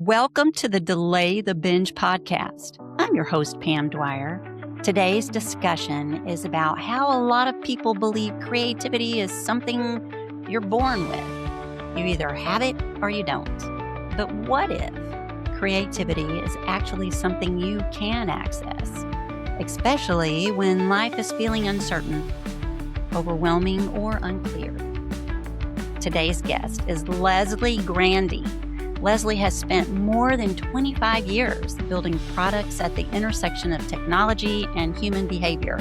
Welcome to the Delay the Binge podcast. I'm your host, Pam Dwyer. Today's discussion is about how a lot of people believe creativity is something you're born with. You either have it or you don't. But what if creativity is actually something you can access, especially when life is feeling uncertain, overwhelming, or unclear? Today's guest is Leslie Grandy. Leslie has spent more than 25 years building products at the intersection of technology and human behavior,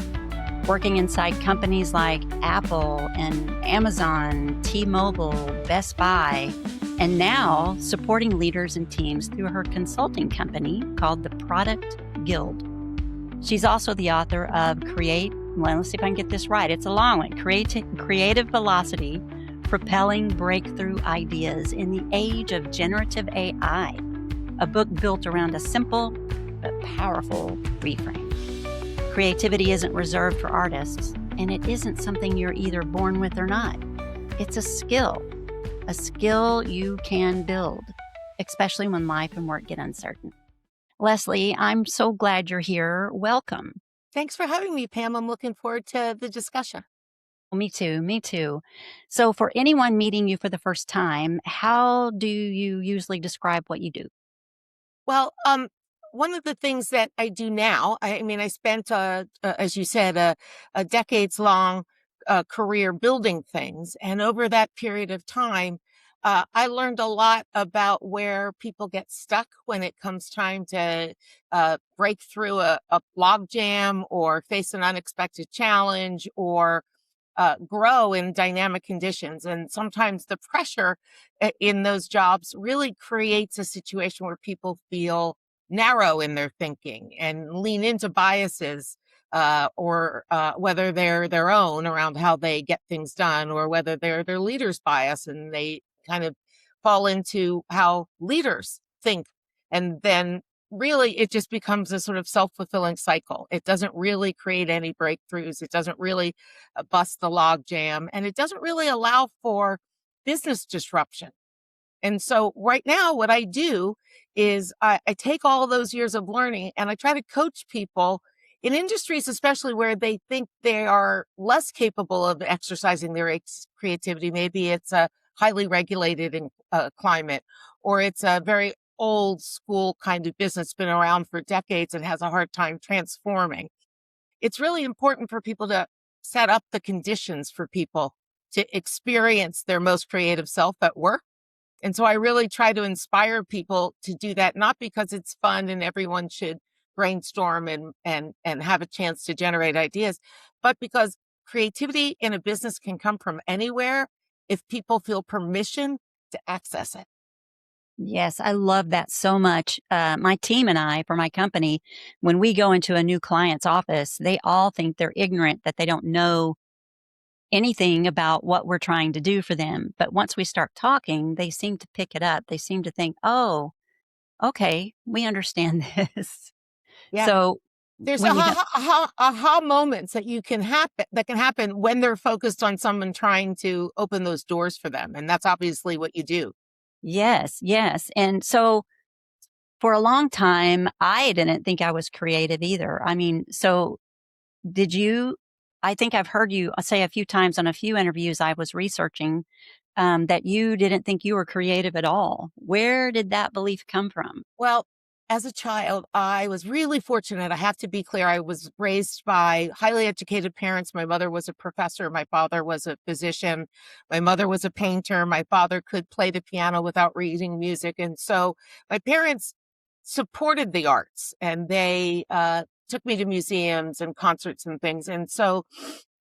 working inside companies like Apple and Amazon, T-Mobile, Best Buy, and now supporting leaders and teams through her consulting company called the Product Guild. She's also the author of let's see if I can get this right. It's a long one. Creative Velocity, Propelling Breakthrough Ideas in the Age of Generative AI, a book built around a simple but powerful reframe. Creativity isn't reserved for artists, and it isn't something you're either born with or not. It's a skill you can build, especially when life and work get uncertain. Leslie, I'm so glad you're here. Welcome. Thanks for having me, Pam. I'm looking forward to the discussion. Me too. So for anyone meeting you for the first time, how do you usually describe what you do? Well, one of the things that I do now, I spent, as you said, a decades-long career building things. And over that period of time, I learned a lot about where people get stuck when it comes time to break through a log jam or face an unexpected challenge or grow in dynamic conditions. And sometimes the pressure in those jobs really creates a situation where people feel narrow in their thinking and lean into biases, or whether they're their own around how they get things done, or whether they're their leader's bias and they kind of fall into how leaders think. And then really, it just becomes a sort of self-fulfilling cycle. It doesn't really create any breakthroughs. It doesn't really bust the log jam, and it doesn't really allow for business disruption. And so right now, what I do is I take all those years of learning and I try to coach people in industries, especially where they think they are less capable of exercising their creativity. Maybe it's a highly regulated climate, or it's a very old school kind of business, been around for decades and has a hard time transforming. It's really important for people to set up the conditions for people to experience their most creative self at work. And so I really try to inspire people to do that, not because it's fun and everyone should brainstorm and have a chance to generate ideas, but because creativity in a business can come from anywhere if people feel permission to access it. Yes, I love that so much. My team and I, for my company, when we go into a new client's office, they all think they're ignorant, that they don't know anything about what we're trying to do for them. But once we start talking, they seem to pick it up. They seem to think, oh, okay, we understand this. Yeah. So there's when aha moments that can happen when they're focused on someone trying to open those doors for them. And that's obviously what you do. Yes. And so for a long time, I didn't think I was creative either. I mean, so did you? I think I've heard you say a few times on a few interviews I was researching that you didn't think you were creative at all. Where did that belief come from? Well, as a child, I was really fortunate. I have to be clear. I was raised by highly educated parents. My mother was a professor. My father was a physician. My mother was a painter. My father could play the piano without reading music. And so my parents supported the arts, and they took me to museums and concerts and things. And so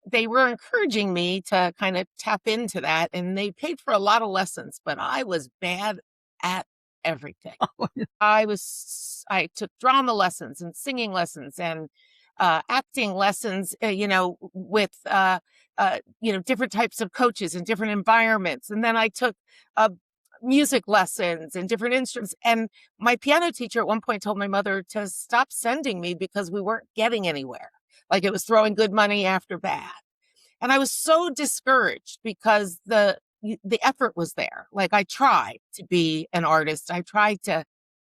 they were encouraging me to kind of tap into that, and they paid for a lot of lessons, but I was bad at everything. I took drama lessons and singing lessons and acting lessons, with different types of coaches in different environments. And then I took music lessons and different instruments. And my piano teacher at one point told my mother to stop sending me because we weren't getting anywhere. Like, it was throwing good money after bad. And I was so discouraged because the effort was there. Like, I tried to be an artist. I tried to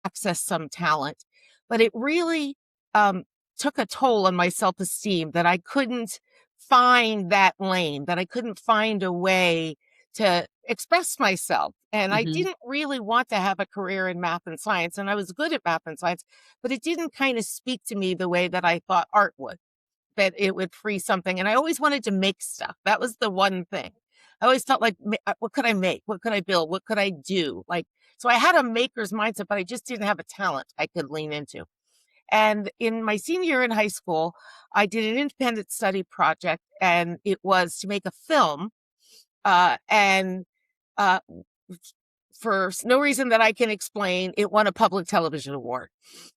access some talent, but it really took a toll on my self-esteem that I couldn't find that lane, that I couldn't find a way to express myself. And I Hmm. didn't really want to have a career in math and science. And I was good at math and science, but it didn't kind of speak to me the way that I thought art would, that it would free something. And I always wanted to make stuff. That was the one thing. I always felt like, what could I make? What could I build? What could I do? Like, so I had a maker's mindset, but I just didn't have a talent I could lean into. And in my senior year in high school, I did an independent study project, and it was to make a film. And uh, for no reason that I can explain, it won a public television award,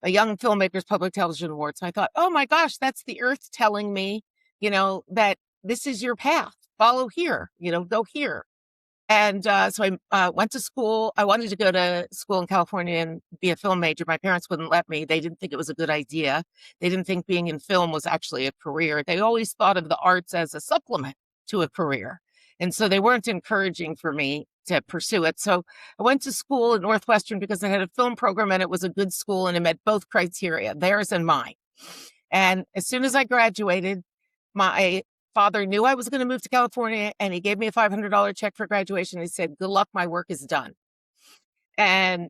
a Young Filmmakers Public Television Award. So I thought, oh my gosh, that's the earth telling me, that this is your path. Follow here, go here. And so I went to school. I wanted to go to school in California and be a film major. My parents wouldn't let me. They didn't think it was a good idea. They didn't think being in film was actually a career. They always thought of the arts as a supplement to a career. And so they weren't encouraging for me to pursue it. So I went to school at Northwestern because I had a film program and it was a good school and it met both criteria, theirs and mine. And as soon as I graduated, my father knew I was going to move to California and he gave me a $500 check for graduation. He said, good luck, my work is done. And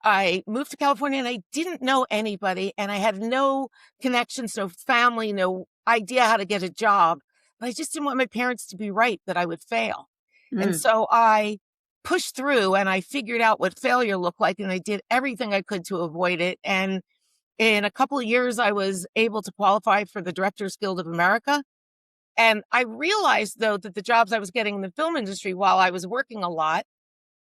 I moved to California and I didn't know anybody and I had no connections, no family, no idea how to get a job. But I just didn't want my parents to be right that I would fail. And Mm. so I pushed through and I figured out what failure looked like and I did everything I could to avoid it. And in a couple of years, I was able to qualify for the Directors Guild of America. And I realized, though, that the jobs I was getting in the film industry, while I was working a lot,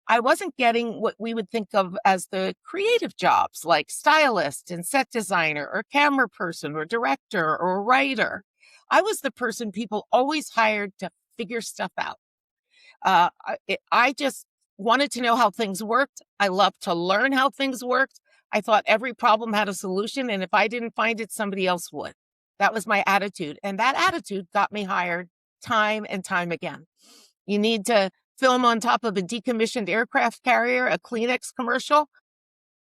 I wasn't getting what we would think of as the creative jobs, like stylist and set designer or camera person or director or writer. I was the person people always hired to figure stuff out. I just wanted to know how things worked. I loved to learn how things worked. I thought every problem had a solution, and if I didn't find it, somebody else would. That was my attitude. And that attitude got me hired time and time again. You need to film on top of a decommissioned aircraft carrier, a Kleenex commercial.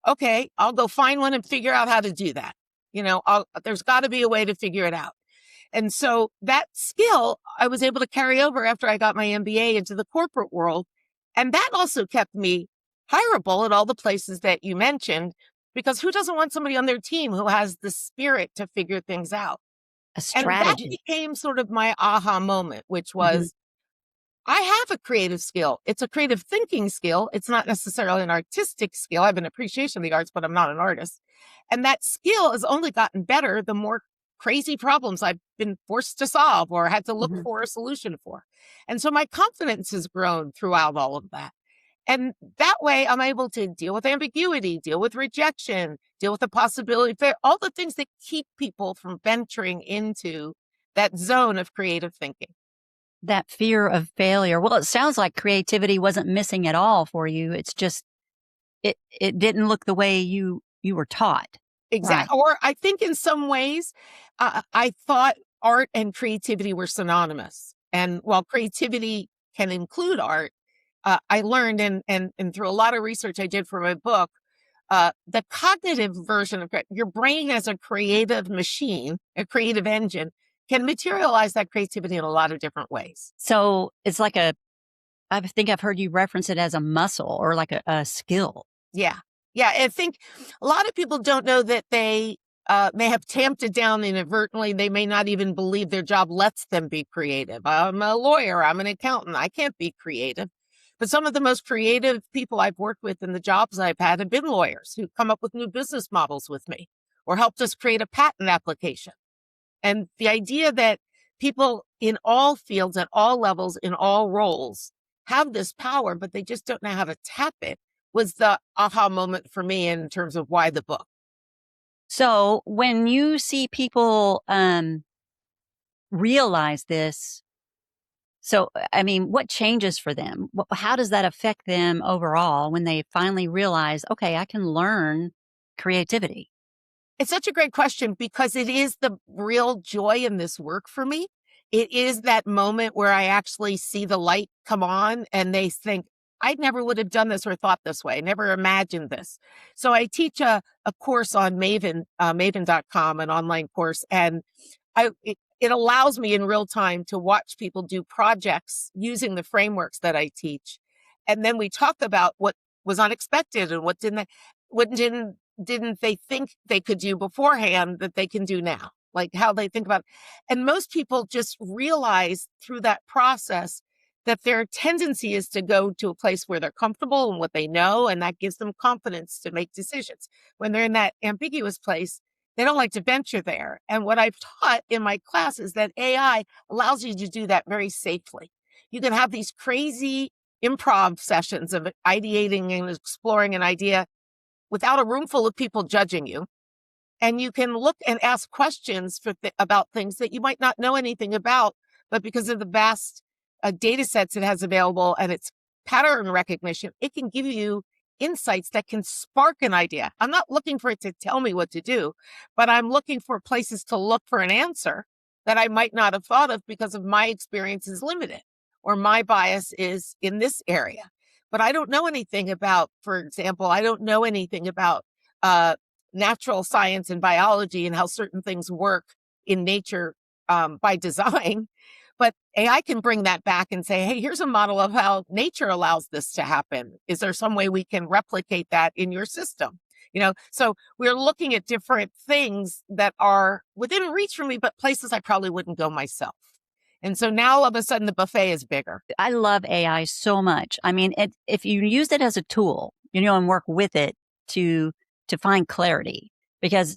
Okay, I'll go find one and figure out how to do that. There's got to be a way to figure it out. And so that skill I was able to carry over after I got my MBA into the corporate world. And that also kept me hireable at all the places that you mentioned, because who doesn't want somebody on their team who has the spirit to figure things out? A And that strategy. became sort of my aha moment, which Hmm. was, I have a creative skill. It's a creative thinking skill. It's not necessarily an artistic skill. I have an appreciation of the arts, but I'm not an artist. And that skill has only gotten better the more crazy problems I've been forced to solve or had to look Hmm. for a solution for. And so my confidence has grown throughout all of that. And that way I'm able to deal with ambiguity, deal with rejection, deal with the possibility, all the things that keep people from venturing into that zone of creative thinking. That fear of failure. Well, it sounds like creativity wasn't missing at all for you. It's just it didn't look the way you were taught. Right. Exactly. Or I think in some ways, I thought art and creativity were synonymous. And while creativity can include art, I learned and through a lot of research I did for my book, the cognitive version of your brain as a creative machine, a creative engine, can materialize that creativity in a lot of different ways. So it's like I think I've heard you reference it as a muscle or like a skill. Yeah. Yeah. I think a lot of people don't know that they may have tamped it down inadvertently. They may not even believe their job lets them be creative. I'm a lawyer. I'm an accountant. I can't be creative. But some of the most creative people I've worked with in the jobs I've had have been lawyers who come up with new business models with me or helped us create a patent application. And the idea that people in all fields, at all levels, in all roles have this power, but they just don't know how to tap it was the aha moment for me in terms of why the book. So when you see people realize this, so I mean, what changes for them? How does that affect them overall when they finally realize, okay, I can learn creativity? It's such a great question because it is the real joy in this work for me. It is that moment where I actually see the light come on and they think, I never would have done this or thought this way. I never imagined this. So I teach a course on Maven, maven.com, an online course. And it allows me in real time to watch people do projects using the frameworks that I teach. And then we talk about what was unexpected and what didn't they think they could do beforehand that they can do now, like how they think about it. And most people just realize through that process that their tendency is to go to a place where they're comfortable and what they know, and that gives them confidence to make decisions. When they're in that ambiguous place, they don't like to venture there. And what I've taught in my class is that AI allows you to do that very safely. You can have these crazy improv sessions of ideating and exploring an idea without a room full of people judging you. And you can look and ask questions about things that you might not know anything about, but because of the vast data sets it has available and its pattern recognition, it can give you insights that can spark an idea. I'm not looking for it to tell me what to do, but I'm looking for places to look for an answer that I might not have thought of because of my experience is limited or my bias is in this area. But I don't know anything about, for example, I don't know anything about natural science and biology and how certain things work in nature by design. But AI can bring that back and say, hey, here's a model of how nature allows this to happen. Is there some way we can replicate that in your system? So we're looking at different things that are within reach for me, but places I probably wouldn't go myself. And so now all of a sudden the buffet is bigger. I love AI so much. I mean, if you use it as a tool, and work with it to find clarity, because,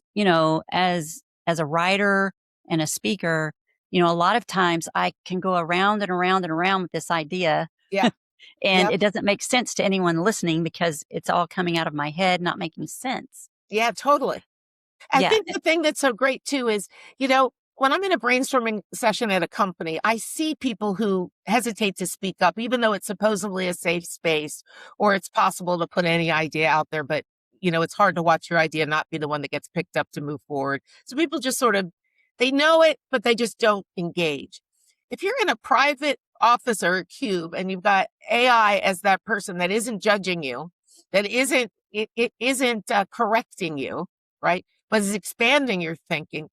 as a writer and a speaker, a lot of times I can go around and around and around with this idea. Yeah. And Yep. it doesn't make sense to anyone listening because it's all coming out of my head, not making sense. Yeah, totally. I Yeah. think the thing that's so great too is, when I'm in a brainstorming session at a company, I see people who hesitate to speak up, even though it's supposedly a safe space or it's possible to put any idea out there. But, it's hard to watch your idea not be the one that gets picked up to move forward. So people just they know it, but they just don't engage. If you're in a private office or a cube and you've got AI as that person that isn't judging you, that it isn't correcting you, right? But is expanding your thinking,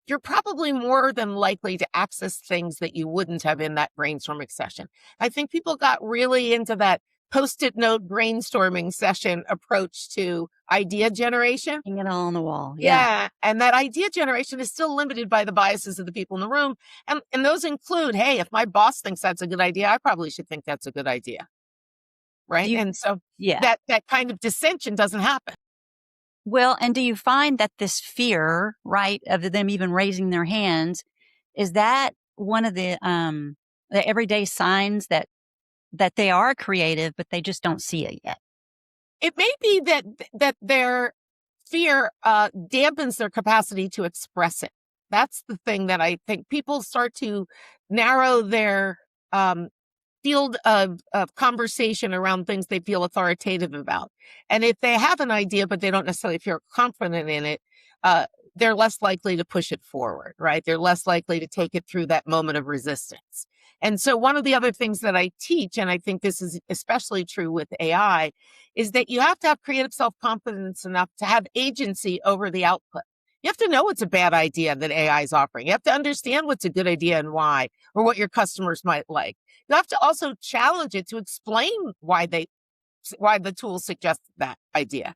you're probably more than likely to access things that you wouldn't have in that brainstorming session. I think people got really into that Post-it note brainstorming session approach to idea generation. Hang it all on the wall. Yeah. Yeah. And that idea generation is still limited by the biases of the people in the room. And those include, hey, if my boss thinks that's a good idea, I probably should think that's a good idea. Right. And so Yeah. that kind of dissension doesn't happen. Well, and do you find that this fear, right, of them even raising their hands, is that one of the everyday signs that they are creative, but they just don't see it yet? It may be that their fear dampens their capacity to express it. That's the thing that I think people start to narrow their field of conversation around things they feel authoritative about. And if they have an idea, but they don't necessarily feel confident in it, they're less likely to push it forward, right? They're less likely to take it through that moment of resistance. And so one of the other things that I teach, and I think this is especially true with AI, is that you have to have creative self-confidence enough to have agency over the output. You have to know it's a bad idea that AI is offering. You have to understand what's a good idea and why, or what your customers might like. You have to also challenge it to explain why the tool suggests that idea.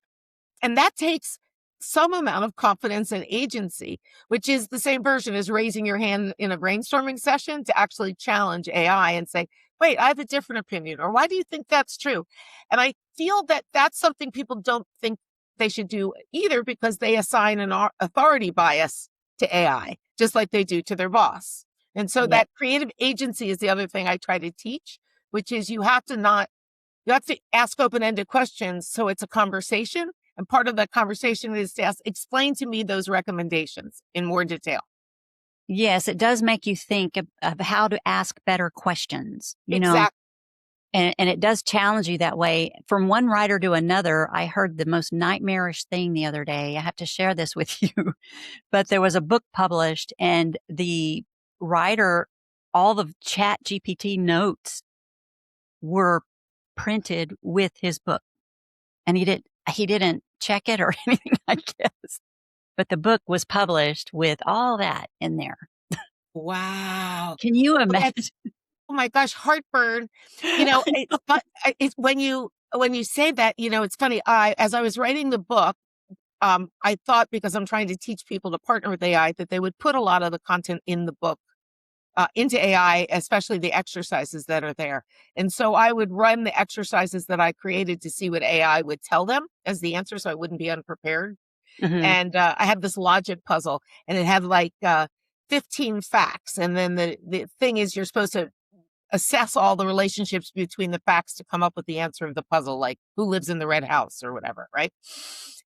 And that takes some amount of confidence and agency, which is the same version as raising your hand in a brainstorming session to actually challenge AI and say, wait, I have a different opinion, or why do you think that's true? And I feel that that's something people don't think they should do either, because they assign an authority bias to AI, just like they do to their boss. And so that creative agency is the other thing I try to teach, which is you have to ask open-ended questions. So it's a conversation. And part of the conversation is to explain to me those recommendations in more detail. Yes, it does make you think of how to ask better questions, Exactly. And it does challenge you that way. From one writer to another, I heard the most nightmarish thing the other day. I have to share this with you. But there was a book published, and the writer, all the Chat GPT notes were printed with his book. And he didn't check it or anything, I guess. But the book was published with all that in there. Wow. Can you Well, imagine? oh my gosh, heartburn. It's when you say that, it's funny. As I was writing the book, I thought, because I'm trying to teach people to partner with AI, that they would put a lot of the content in the book into AI, especially the exercises that are there. And so I would run the exercises that I created to see what AI would tell them as the answer, so I wouldn't be unprepared. Mhm. And I had this logic puzzle, and it had like 15 facts. And then the thing is, you're supposed to assess all the relationships between the facts to come up with the answer of the puzzle, like who lives in the red house or whatever, right?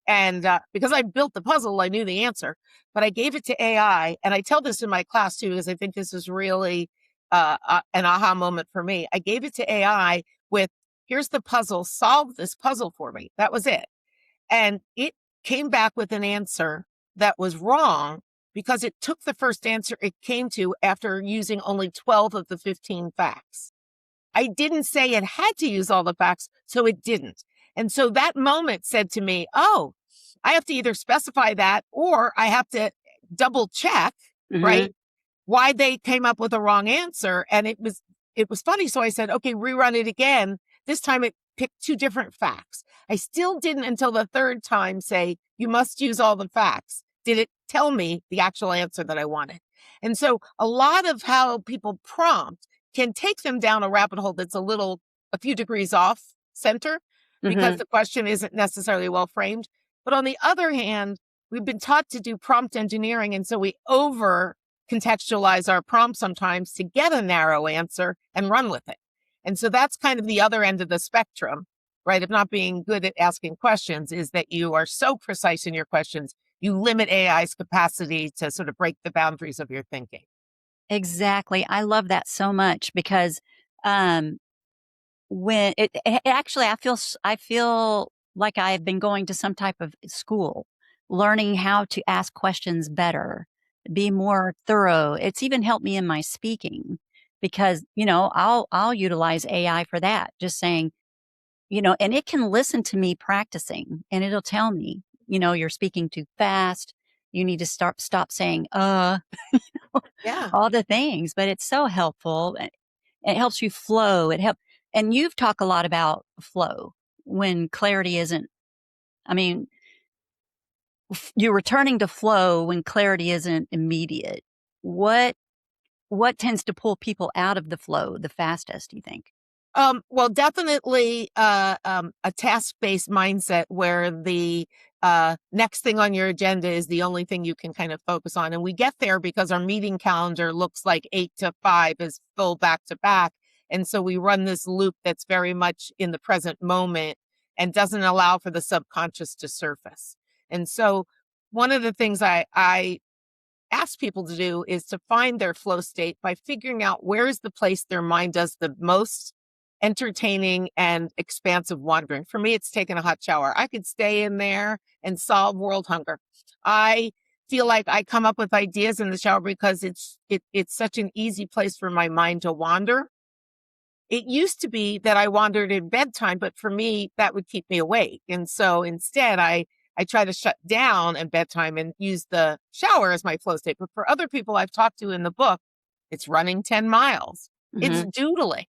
And because I built the puzzle, I knew the answer, but I gave it to AI. And I tell this in my class too, because I think this is really an aha moment for me. I gave it to AI with, here's the puzzle, solve this puzzle for me. That was it. And it came back with an answer that was wrong because it took the first answer it came to after using only 12 of the 15 facts. I didn't say it had to use all the facts, so it didn't. And so that moment said to me, oh, I have to either specify that or I have to double check, Mhm. right? Why they came up with a wrong answer. And it was funny. So I said, okay, rerun it again. This time it picked two different facts. I still didn't until the third time say, you must use all the facts. Did it tell me the actual answer that I wanted? And so a lot of how people prompt can take them down a rabbit hole that's a few degrees off center because Mhm. the question isn't necessarily well framed. But on the other hand, we've been taught to do prompt engineering. And so we over contextualize our prompt sometimes to get a narrow answer and run with it. And so that's kind of the other end of the spectrum, right? Of not being good at asking questions, is that you are so precise in your questions, you limit AI's capacity to sort of break the boundaries of your thinking. Exactly. I love that so much because, um, when actually, I feel like I've been going to some type of school, learning how to ask questions better, be more thorough. It's even helped me in my speaking because, I'll utilize AI for that, just saying, and it can listen to me practicing and it'll tell me, you're speaking too fast. You need to stop saying, Yeah. all the things, but it's so helpful. It helps you flow. And you've talked a lot about flow when clarity isn't, I mean, you're returning to flow when clarity isn't immediate. What, what tends to pull people out of the flow the fastest, do you think? Well, definitely a task-based mindset where the next thing on your agenda is the only thing you can kind of focus on. And we get there because our meeting calendar looks like 8 to 5 is full back to back. And so we run this loop that's very much in the present moment and doesn't allow for the subconscious to surface. And so one of the things I ask people to do is to find their flow state by figuring out where is the place their mind does the most entertaining and expansive wandering. For me, it's taking a hot shower. I could stay in there and solve world hunger. I feel like I come up with ideas in the shower because it's such an easy place for my mind to wander. It used to be that I wandered in bedtime, but for me, that would keep me awake. And so instead, I try to shut down at bedtime and use the shower as my flow state. But for other people I've talked to in the book, it's running 10 miles. It's Hmm. doodling,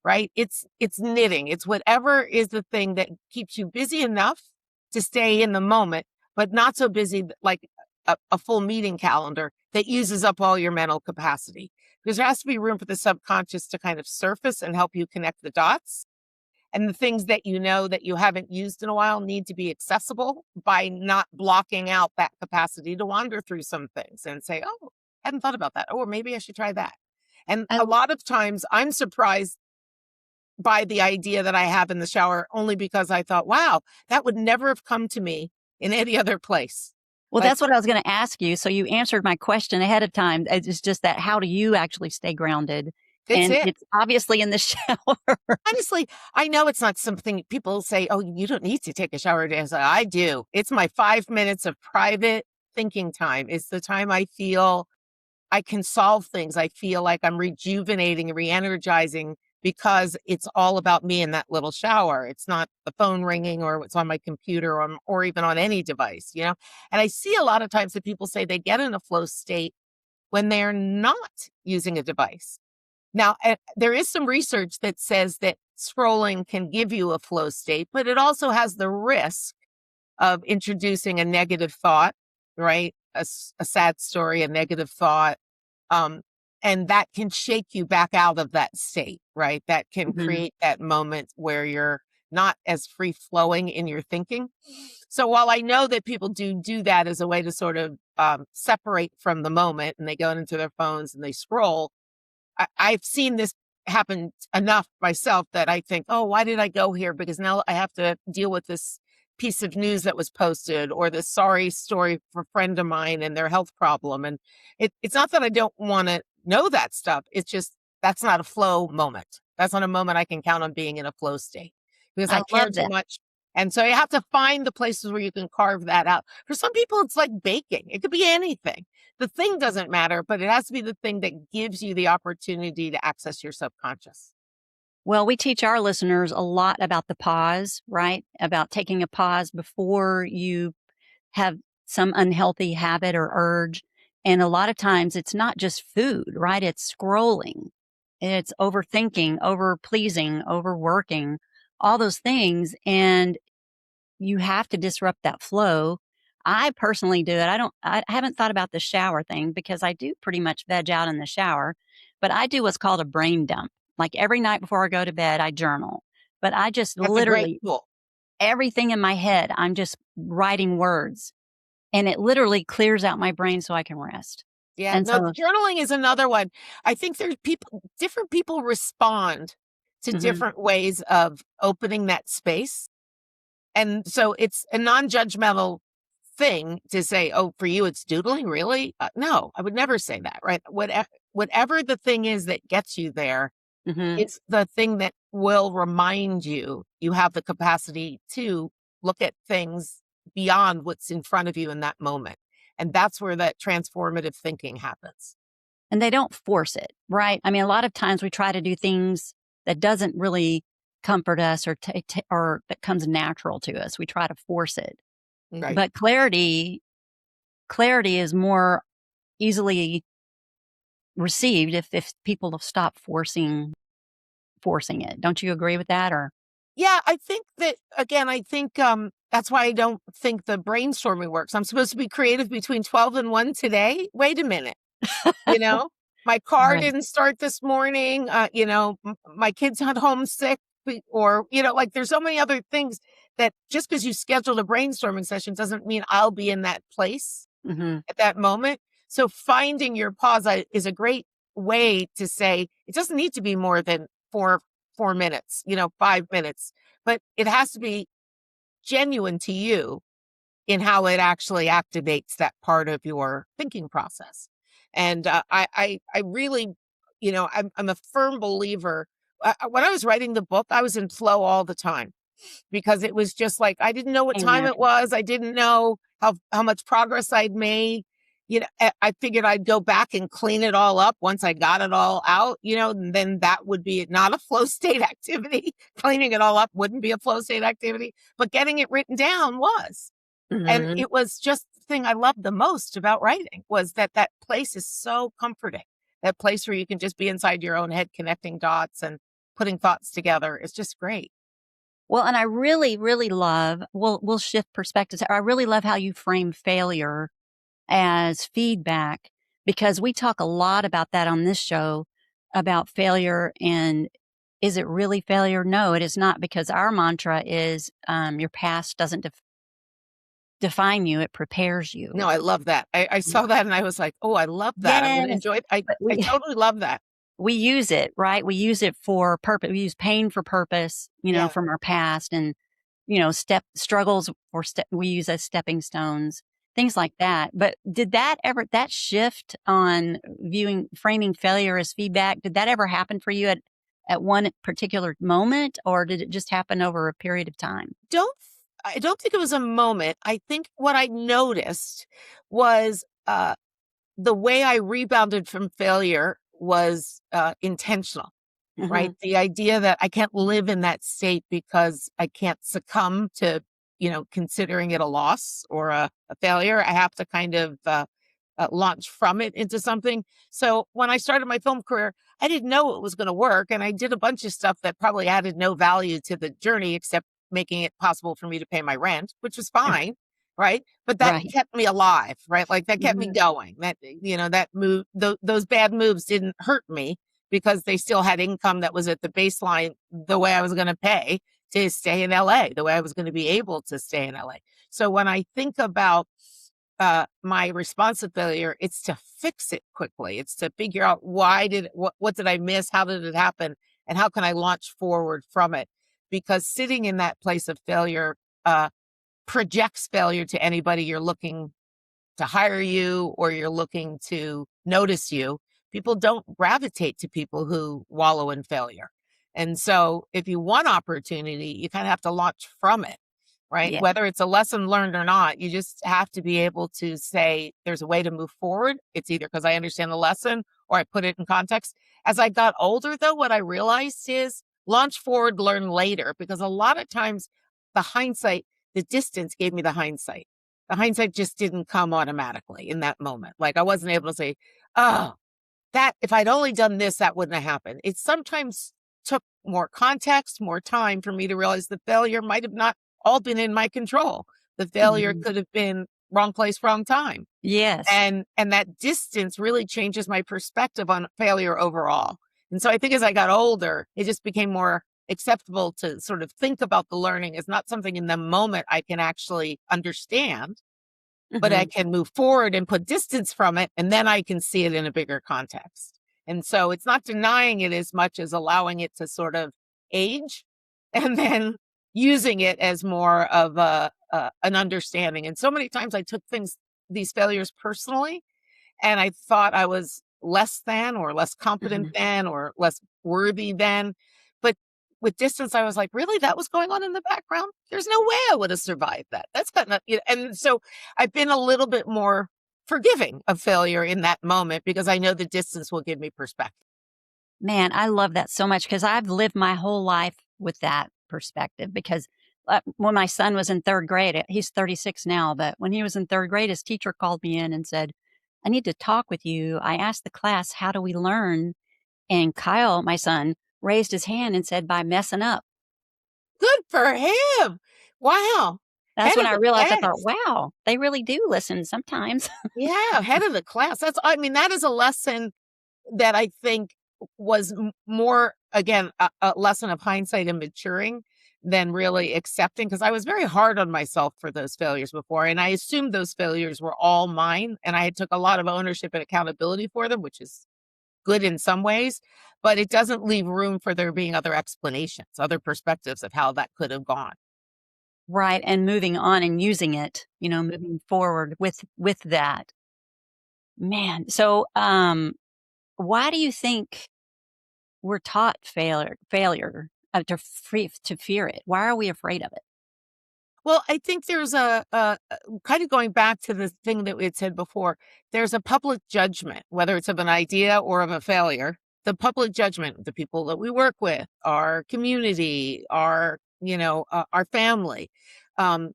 right? It's knitting. It's whatever is the thing that keeps you busy enough to stay in the moment, but not so busy like a full meeting calendar that uses up all your mental capacity. Because there has to be room for the subconscious to kind of surface and help you connect the dots. And the things that you know that you haven't used in a while need to be accessible by not blocking out that capacity to wander through some things and say, oh, I hadn't thought about that. Or maybe I should try that. And I, a lot of times I'm surprised by the idea that I have in the shower only because I thought, wow, that would never have come to me in any other place. well, Like, that's what I was going to ask you. So you answered my question ahead of time. It's just that how do you actually stay grounded? it's And it. it's obviously in the shower. Honestly, I know it's not something people say, oh, you don't need to take a shower today. I do. It's my 5 minutes of private thinking time. It's the time I feel I can solve things. I feel like I'm rejuvenating, re energizing because it's all about me in that little shower. It's not the phone ringing or what's on my computer or even on any device, you know? And I see a lot of times that people say they get in a flow state when they're not using a device. Now, there is some research that says that scrolling can give you a flow state, but it also has the risk of introducing a negative thought, right? A sad story, a negative thought. Um, and that can shake you back out of that state, right? That can Mhm. create that moment where you're not as free flowing in your thinking. So while I know that people do that as a way to sort of separate from the moment and they go into their phones and they scroll, I've seen this happen enough myself that I think, oh, why did I go here? Because now I have to deal with this piece of news that was posted or this sorry story for a friend of mine and their health problem. And it's not that I don't want to know that stuff. It's just that's not a flow moment. That's not a moment I can count on being in a flow state because I I care love too that. much. And so you have to find the places where you can carve that out. For some people, it's like baking. It could be anything. The thing doesn't matter, but it has to be the thing that gives you the opportunity to access your subconscious. Well, we teach our listeners a lot about the pause, right? About taking a pause before you have some unhealthy habit or urge. And a lot of times it's not just food, right? It's scrolling, it's overthinking, over pleasing, overworking, all those things. And you have to disrupt that flow. I personally do it. I haven't thought about the shower thing because I do pretty much veg out in the shower, but I do what's called a brain dump. Like every night before I go to bed, I journal, but I just That's a great literally, tool. everything in my head, I'm just writing words and it literally clears out my brain so I can rest. Yeah, And no, so, journaling is another one. I think there's different people respond to mhm, different ways of opening that space. And so it's a non-judgmental thing to say, "Oh, for you, it's doodling, really?" No, I would never say that, right? Whatever the thing is that gets you there, mhm. it's the thing that will remind you you have the capacity to look at things beyond what's in front of you in that moment. And that's where that transformative thinking happens. And they don't force it, right? I mean, a lot of times we try to do things that doesn't really comfort us or or that comes natural to us. We try to force it. Right. But clarity is more easily received if people stop forcing it. Don't you agree with that? Or Yeah, I think that again, I think that's why I don't think the brainstorming works. I'm supposed to be creative between 12 and 1 today. Wait a minute. You know, my car right. didn't start this morning. My kids had homesick, or like there's so many other things that just because you scheduled a brainstorming session doesn't mean I'll be in that place Mhm. at that moment. So finding your pause is a great way to say it doesn't need to be more than 4 minutes, 5 minutes, but it has to be genuine to you in how it actually activates that part of your thinking process. And I really, I'm a firm believer. When I was writing the book, I was in flow all the time because it was just like I didn't know what I time it imagine. was. I didn't know how much progress I'd made. I figured I'd go back and clean it all up once I got it all out, and then that would be not a flow state activity. Cleaning it all up wouldn't be a flow state activity, but getting it written down was. And Mhm. it was just the thing I loved the most about writing was that place is so comforting. That place where you can just be inside your own head connecting dots and putting thoughts together. It's just great. Well, and I really, really love, we'll shift perspectives. I really love how you frame failure as feedback because we talk a lot about that on this show about failure and is it really failure? No, it is not because our mantra is your past doesn't define you, it prepares you. No, I love that. I saw that and I was like, "Oh, I love that. I'm gonna Yes. enjoy it." I But I totally love that. we use it, right? We use it for purpose. We use pain for purpose, Yeah. from our past and, step struggles or we use as stepping stones, things like that. But did that shift on framing failure as feedback, did that ever happen for you at one particular moment or did it just happen over a period of time? Don't I don't think it was a moment. I think what I noticed was, the way I rebounded from failure was, intentional. right? Mhm. The idea that I can't live in that state because I can't succumb to, considering it a loss or a failure. I have to kind of launch from it into something. So when I started my film career, I didn't know it was going to work. And I did a bunch of stuff that probably added no value to the journey, except making it possible for me to pay my rent, which was fine. Right. But that Right. kept me alive. Right. Like that kept me Mhm. going. That move, those bad moves didn't hurt me because they still had income that was at the baseline the way I was going to pay to stay in LA, the way I was going to be able to stay in LA. So when I think about my response to failure, it's to fix it quickly. It's to figure out what did I miss? How did it happen? And how can I launch forward from it? Because sitting in that place of failure uh, projects failure to anybody you're looking to hire you or you're looking to notice you. People don't gravitate to people who wallow in failure. And so if you want opportunity, you kind of have to launch from it, right? Yeah. Whether it's a lesson learned or not, you just have to be able to say there's a way to move forward. It's either because I understand the lesson or I put it in context. As I got older, though, what I realized is launch forward, learn later, because a lot of times the distance gave me the hindsight. The hindsight just didn't come automatically in that moment. Like I wasn't able to say, oh, that if I'd only done this, that wouldn't have happened. It sometimes took more context, more time for me to realize the failure might have not all been in my control. The failure Mhm. could have been wrong place, wrong time. Yes. And that distance really changes my perspective on failure overall. And so I think as I got older, it just became more acceptable to sort of think about the learning as not something in the moment I can actually understand, but I Mhm. can move forward and put distance from it, and then I can see it in a bigger context. And so it's not denying it as much as allowing it to sort of age and then using it as more of an understanding. And so many times I took these failures personally, and I thought I was less than or less competent Mhm. than or less worthy than. But with distance, I was like, really? That was going on in the background? There's no way I would have survived that. That's got not, and so I've been a little bit more forgiving of failure in that moment because I know the distance will give me perspective. Man, I love that so much because I've lived my whole life with that perspective because, when my son was in 3rd grade, he's 36 now, but when he was in 3rd grade, his teacher called me in and said, "I need to talk with you." I asked the class, "How do we learn?" And Kyle, my son, raised his hand and said, "By messing up." Good for him. Wow. That's Head when of I the realized, I thought, class. "Wow, they really do listen sometimes." Yeah, head of the class. I mean, that is a lesson that I think was more, again, a lesson of hindsight and maturing than really accepting, because I was very hard on myself for those failures before. And I assumed those failures were all mine. And I took a lot of ownership and accountability for them, which is good in some ways, but it doesn't leave room for there being other explanations, other perspectives of how that could have gone. Right, and moving on and using it, moving forward with that. Man, so, why do you think we're taught failure, to fear it? Why are we afraid of it? Well, I think there's a kind of going back to the thing that we had said before, there's a public judgment, whether it's of an idea or of a failure. The public judgment, the people that we work with, our community, our family, um,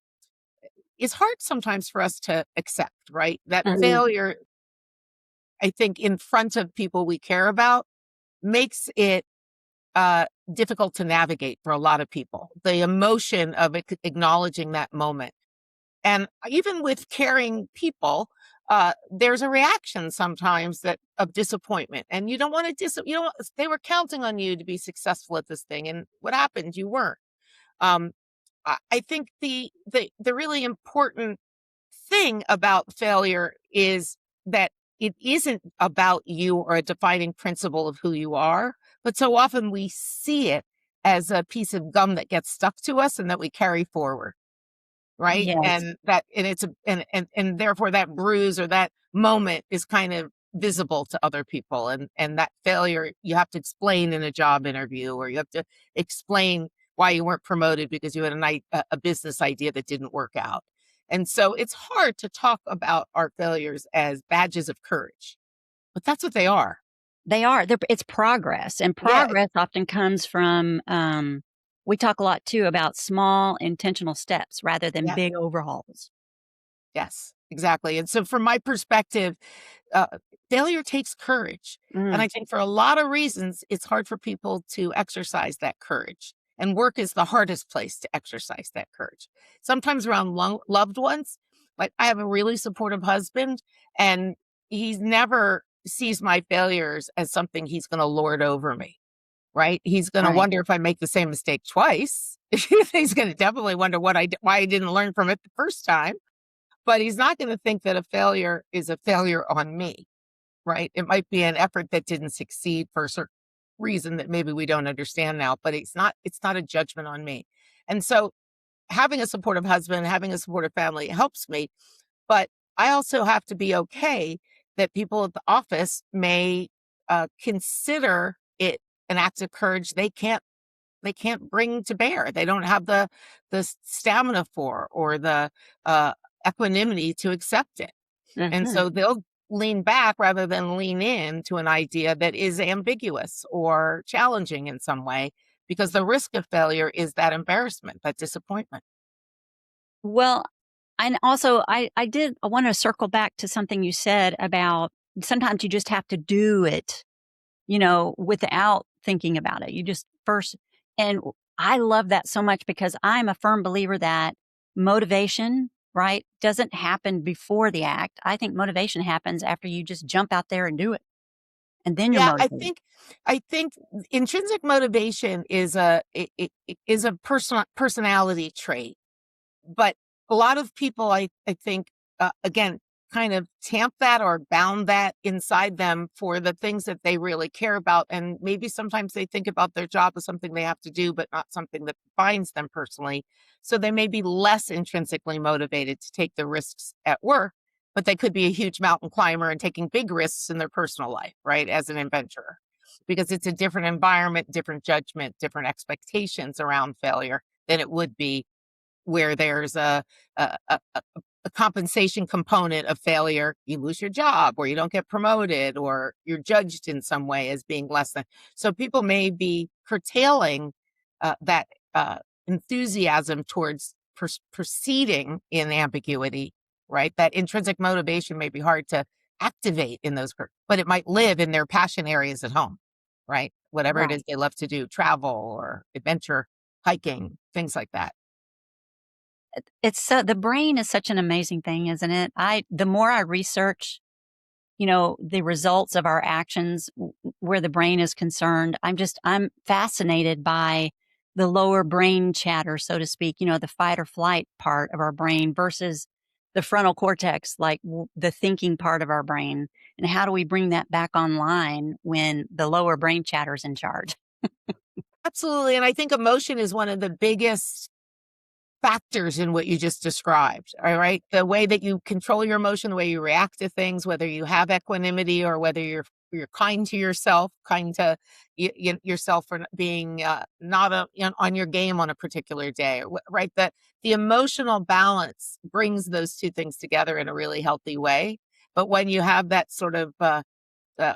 is hard sometimes for us to accept, right? That Mhm. failure, I think, in front of people we care about makes it difficult to navigate for a lot of people. The emotion of acknowledging that moment. And even with caring people, there's a reaction sometimes that of disappointment, and you don't want to they were counting on you to be successful at this thing, and what happened? You weren't. Um, I think the really important thing about failure is that it isn't about you or a defining principle of who you are, but so often we see it as a piece of gum that gets stuck to us and that we carry forward. Right? Yes. And therefore that bruise or that moment is kind of visible to other people, and that failure you have to explain in a job interview, or you have to explain why you weren't promoted because you had a business idea that didn't work out. And so it's hard to talk about our failures as badges of courage, but that's what they are. They are. It's progress, and Yeah, progress often comes from, we talk a lot too about small intentional steps rather than yeah, big overhauls. yes, exactly. And so from my perspective, uh, failure takes courage. And Mm, I think for a lot of reasons, it's hard for people to exercise that courage. And work is the hardest place to exercise that courage. Sometimes around loved ones, like I have a really supportive husband, and he's never sees my failures as something he's going to lord over me, right? He's going to right. wonder if I make the same mistake twice. He's going to definitely wonder why I didn't learn from it the first time. But he's not going to think that a failure is a failure on me, right? It might be an effort that didn't succeed for a certain reason that maybe we don't understand now, but it's not a judgment on me. And so having a supportive husband, having a supportive family helps me, but I also have to be okay that people at the office may consider it an act of courage they can't bring to bear. They don't have the stamina for or the uh, equanimity to accept it. And Mhm. so they'll lean back rather than lean in to an idea that is ambiguous or challenging in some way, because the risk of failure is that embarrassment, that disappointment. Well, and also I wanna circle back to something you said about sometimes you just have to do it, without thinking about it. You just first and I love that so much because I'm a firm believer that motivation, right, doesn't happen before the act. I think motivation happens after you just jump out there and do it, and then you're Yeah, motivated. I think intrinsic motivation is a personality trait. But a lot of people, I think, again, kind of tamp that or bound that inside them for the things that they really care about. And maybe sometimes they think about their job as something they have to do, but not something that defines them personally. So they may be less intrinsically motivated to take the risks at work, but they could be a huge mountain climber and taking big risks in their personal life, right? As an adventurer, because it's a different environment, different judgment, different expectations around failure than it would be where there's a, a, a a compensation component of failure. You lose your job or you don't get promoted or you're judged in some way as being less than. So people may be curtailing that enthusiasm towards proceeding in ambiguity, right? That intrinsic motivation may be hard to activate in those, but it might live in their passion areas at home, right? Whatever it is Right. they love to do, travel or adventure, hiking, things like that. It's so the brain is such an amazing thing, isn't it? The more I research, the results of our actions where the brain is concerned, I'm fascinated by the lower brain chatter, so to speak, the fight or flight part of our brain versus the frontal cortex, like the thinking part of our brain. And how do we bring that back online when the lower brain chatter is in charge? Absolutely, and I think emotion is one of the biggest factors in what you just described, all right? The way that you control your emotion, the way you react to things, whether you have equanimity or whether you're kind to yourself, kind to yourself for being not on your game on a particular day, right? That the emotional balance brings those two things together in a really healthy way. But when you have that sort of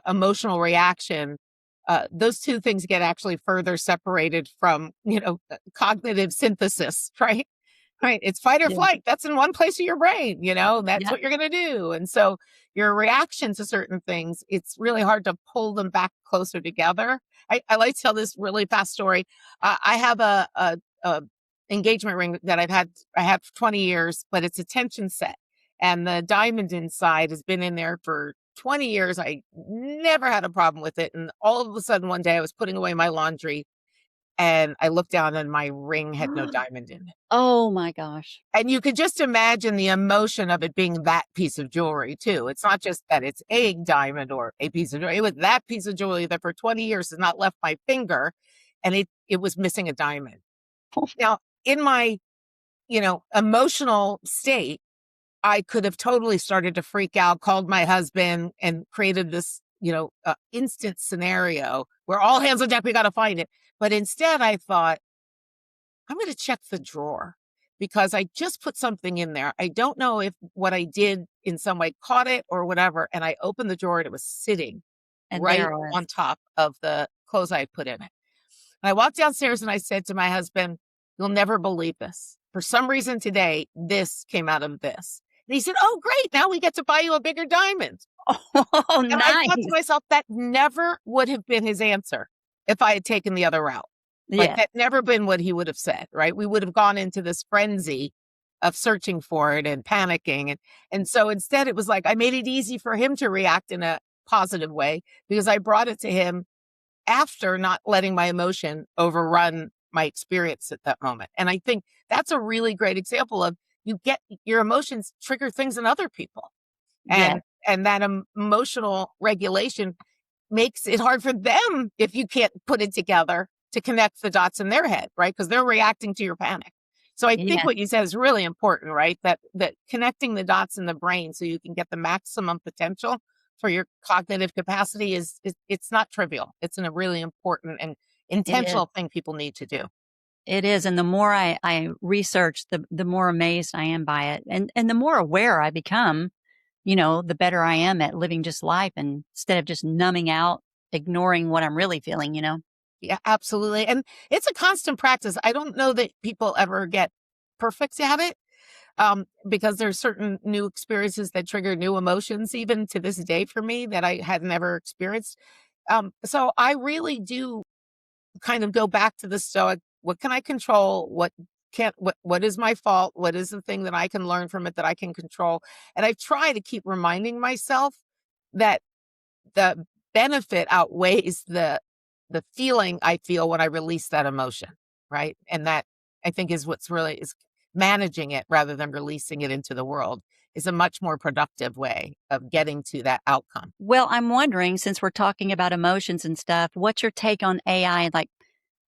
emotional reaction, those two things get actually further separated from, cognitive synthesis, right? Right. It's fight or Yeah. flight. That's in one place of your brain, that's Yeah. what you're going to do. And so your reaction to certain things, it's really hard to pull them back closer together. I like to tell this really fast story. I have a engagement ring that I had for 20 years, but it's a tension set. And the diamond inside has been in there for 20 years. I never had a problem with it. And all of a sudden, one day I was putting away my laundry and I looked down and my ring had no diamond in it. Oh my gosh. And you could just imagine the emotion of it being that piece of jewelry too. It's not just that it's a diamond or a piece of jewelry. It was that piece of jewelry that for 20 years has not left my finger and it was missing a diamond. Now, in my, emotional state, I could have totally started to freak out, called my husband and created this, instant scenario where all hands on deck, we got to find it. But instead I thought, I'm going to check the drawer because I just put something in there. I don't know if what I did in some way caught it or whatever. And I opened the drawer and it was sitting And right there it was. on top of the clothes I had put in it. And I walked downstairs and I said to my husband, "You'll never believe this. For some reason today, this came out of this." And he said, "Oh, great. Now we get to buy you a bigger diamond." Oh, And I thought to nice. myself, that never would have been his answer if I had taken the other route. Like, Yeah. that never been what he would have said, right? We would have gone into this frenzy of searching for it and panicking. And so instead, it was like I made it easy for him to react in a positive way because I brought it to him after not letting my emotion overrun my experience at that moment. And I think that's a really great example of you get your emotions trigger things in other people. Yes. And that emotional regulation makes it hard for them if you can't put it together to connect the dots in their head, right? Because they're reacting to your panic. So I think Yes. what you said is really important, right? That connecting the dots in the brain so you can get the maximum potential for your cognitive capacity is it's not trivial. It's a really important and It is. intentional thing people need to do. It is. And the more I research, the more amazed I am by it. And the more aware I become, the better I am at living just life and instead of just numbing out, ignoring what I'm really feeling. Yeah, absolutely. And it's a constant practice. I don't know that people ever get perfect at it. Because there's certain new experiences that trigger new emotions, even to this day for me that I had never experienced. So I really do kind of go back to the stoic. What can I control? What can't? What is my fault? What is the thing that I can learn from it that I can control? And I try to keep reminding myself that the benefit outweighs the feeling I feel when I release that emotion, right? And that I think is what's really is managing it rather than releasing it into the world is a much more productive way of getting to that outcome. Well, I'm wondering, since we're talking about emotions and stuff, what's your take on AI? Like,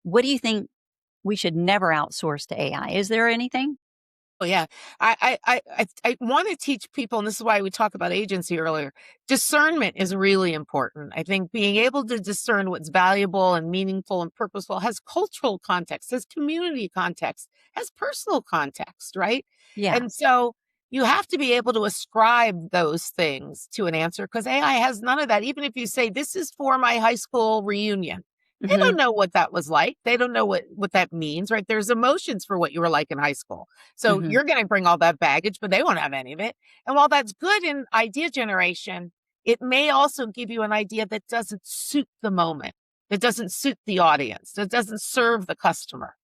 what do you think we should never outsource to AI? Is there anything? Oh yeah, I want to teach people, and this is why we talked about agency earlier. Discernment is really important. I think being able to discern what's valuable and meaningful and purposeful has cultural context, has community context, has personal context, right? Yeah. And so you have to be able to ascribe those things to an answer because AI has none of that. Even if you say this is for my high school reunion. They Hmm. don't know what that was like. They don't know what that means, right? There's emotions for what you were like in high school. So Hmm. you're going to bring all that baggage, but they won't have any of it. And while that's good in idea generation, it may also give you an idea that doesn't suit the moment, that doesn't suit the audience, that doesn't serve the customer.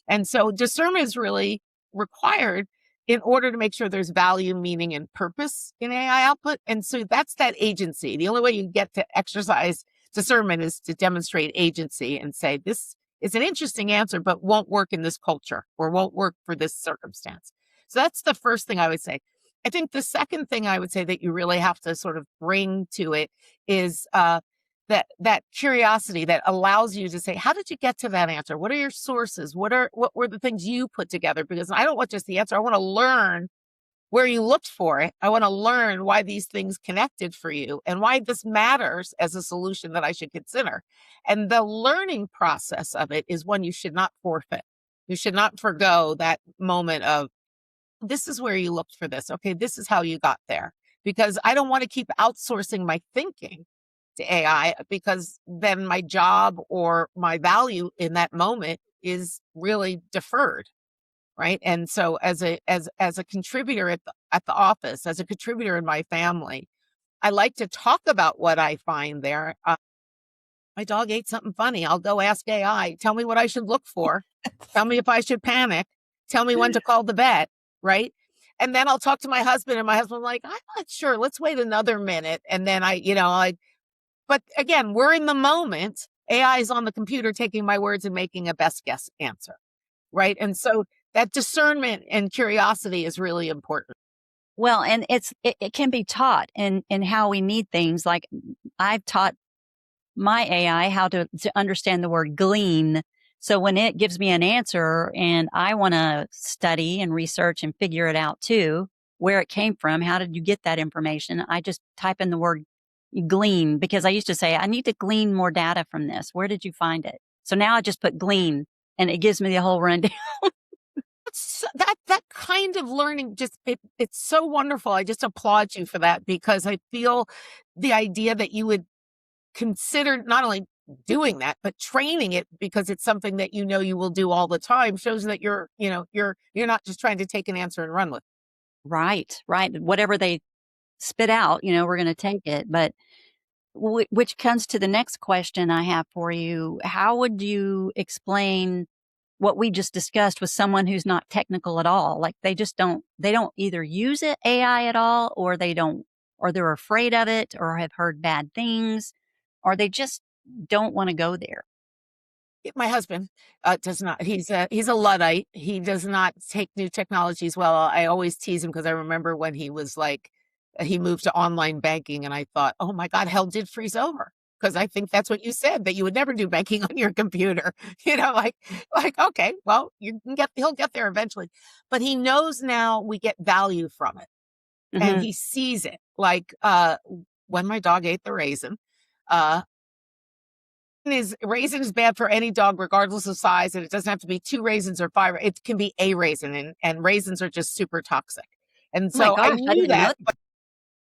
And so discernment is really required in order to make sure there's value, meaning, and purpose in AI output. And so that's that agency. The only way you get to exercise discernment is to demonstrate agency and say, this is an interesting answer, but won't work in this culture or won't work for this circumstance. So that's the first thing I would say. I think the second thing I would say that you really have to sort of bring to it is that curiosity that allows you to say, how did you get to that answer? What are your sources? What were the things you put together? Because I don't want just the answer. I want to learn where you looked for it. I want to learn why these things connected for you and why this matters as a solution that I should consider. And the learning process of it is one you should not forfeit. You should not forgo that moment of, this is where you looked for this. Okay, this is how you got there. Because I don't want to keep outsourcing my thinking to AI because then my job or my value in that moment is really deferred, right? And so as a contributor at the office, as a contributor in my family, I like to talk about what I find there. My dog ate something funny. I'll go ask AI, tell me what I should look for. Tell me if I should panic. Tell me when to call the vet, right? And then I'll talk to my husband and my husband like, I'm not sure. Let's wait another minute. And then but again, we're in the moment. AI is on the computer taking my words and making a best guess answer, right? And so that discernment and curiosity is really important. Well, and it can be taught in how we need things. Like I've taught my AI how to understand the word glean. So when it gives me an answer and I want to study and research and figure it out too, where it came from, how did you get that information? I just type in the word glean because I used to say, I need to glean more data from this. Where did you find it? So now I just put glean and it gives me the whole rundown. That kind of learning it's so wonderful. I just applaud you for that because I feel the idea that you would considered not only doing that, but training it because it's something that you will do all the time shows that you're not just trying to take an answer and run with it. Right, right. Whatever they spit out, we're going to take it. But which comes to the next question I have for you. How would you explain what we just discussed with someone who's not technical at all? Like they don't either use it, AI at all, or they don't, or they're afraid of it, or have heard bad things, or they just don't want to go there. My husband does not. He's a Luddite. He does not take new technologies well. I always tease him because I remember when he was like, he moved to online banking, and I thought, oh my God, hell did freeze over. Because I think that's what you said, that you would never do banking on your computer. Okay, well, he'll get there eventually. But he knows now we get value from it, and Hmm. he sees it. Like when my dog ate the raisin, uh, raisin is bad for any dog, regardless of size, and it doesn't have to be 2 raisins or 5. It can be a raisin, and raisins are just super toxic. And Oh my so I gosh, I knew didn't know that, that. but